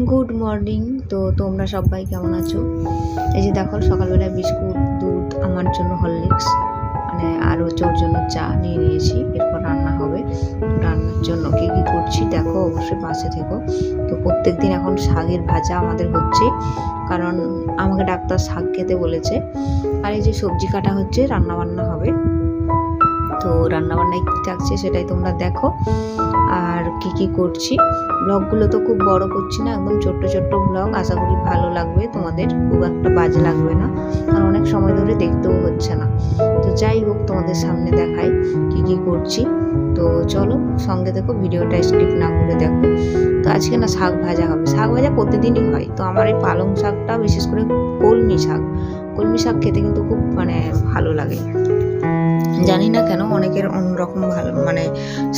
Good morning. তো তোমরা সবাই কেমন আছো? এই যে দেখো, সকালবেলায় বিস্কুট, দুধ, আমার জন্য হরলিক্স, মানে আর হচ্ছে ওর জন্য চা নিয়ে নিয়েছি। এরপর রান্না হবে। রান্নার জন্য কী কী করছি দেখো, অবশ্যই পাশে থেকো। তো প্রত্যেক দিন এখন শাকের ভাজা আমাদের হচ্ছে, কারণ আমাকে ডাক্তার শাক খেতে বলেছে। আর এই যে সবজি কাটা হচ্ছে, রান্নাবান্না হবে। তো রান্নাবান্নায় কী থাকছে সেটাই তোমরা দেখো। আর কি কি করছি, ব্লগগুলো তো খুব বড় করছি না, একদম ছোট্ট ছোট্ট ব্লগ। আশা করি ভালো লাগবে তোমাদের, খুব একটা বাজে লাগবে না, কারণ অনেক সময় ধরে দেখতেও হচ্ছে না। তো যাই হোক, তোমাদের সামনে দেখাই কি কি করছি। তো চলো সঙ্গে দেখো, ভিডিওটা স্কিপ না করে দেখো। তো আজকে না শাক ভাজা হবে। শাক ভাজা প্রতিদিনই হয়। তো আমার এই পালং শাকটা, বিশেষ করে কলমি শাক খেতে কিন্তু খুব ভালো লাগে। জানি না কেন, অনেকের অন্যরকম ভালো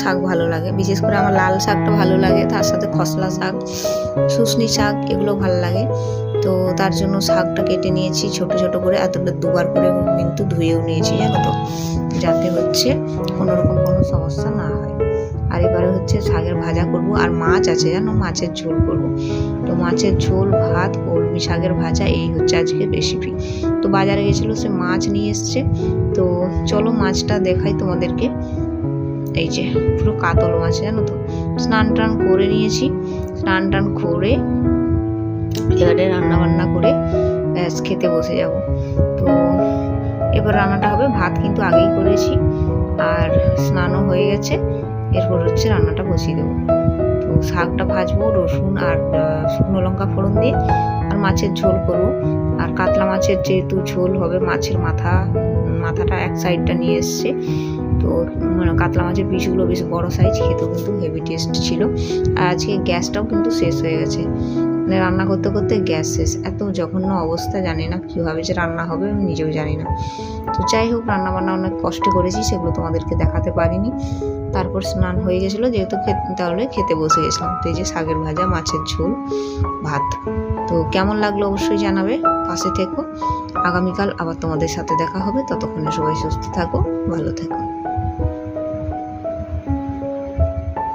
শাক ভালো লাগে। বিশেষ করে আমার লাল শাকটা ভালো লাগে, তার সাথে খসলা শাক, শুশনি শাক, এগুলো ভালো লাগে। তো তার জন্য শাকটা কেটে নিয়েছি ছোট ছোট করে, এতটা দুবার করে কিন্তু ধুয়েও নিয়েছি, জানো তো, যাতে হচ্ছে কোনোরকম কোনো সমস্যা না হয়। আর এবারে হচ্ছে শাকের ভাজা করব, আর মাছ আছে জানো, মাছের ঝোল করব। তো মাছের ঝোল, ভাত, কলমি শাকের ভাজা, এই হচ্ছে আজকে রেসিপি। তো বাজারে গেছিলো, সে মাছ নিয়ে এসছে। তো চলো মাছটা দেখাই তোমাদেরকে। এই যে পুরো কাতল মাছ, জানো তো। স্নান টান করে নিয়েছি, স্নান টান করে এবারে রান্না বান্না করে খেতে বসে যাব। তো এবার রান্নাটা হবে। ভাত কিন্তু আগেই করেছি, আর স্নানও হয়ে গেছে। এরপর হচ্ছে রান্নাটা বসিয়ে দেবো। তো শাকটা ভাজবো রসুন আর শুকনো লঙ্কা ফোড়ন দিয়ে, আর মাছের ঝোল করবো। আর কাতলা মাছের যেহেতু ঝোল হবে, মাছের মাথাটা এক সাইডটা নিয়ে এসছে। তো কাতলা মাছের পিসগুলো বেশ বড় সাইজ, খেতেও কিন্তু হেভি টেস্ট ছিল। আর আজকে গ্যাসটাও কিন্তু শেষ হয়ে গেছে, রান্না করতে করতে গ্যাস শেষ। এত জঘন্য অবস্থা, জানি না কীভাবে যে রান্না হবে, আমি নিজেও জানি না। তো যাই হোক, রান্নাবান্না অনেক কষ্ট করেছি, সেগুলো তোমাদেরকে দেখাতে পারিনি। তারপর স্নান হয়ে গেছিলো যেহেতু, তাহলে খেতে বসে গেছিলাম। তো এই যে শাকের ভাজা, মাছের ঝোল, ভাত। তো কেমন লাগলো অবশ্যই জানাবে, পাশে থেকো। আগামীকাল আবার তোমাদের সাথে দেখা হবে। ততক্ষণে সবাই সুস্থ থাকো, ভালো থেকো।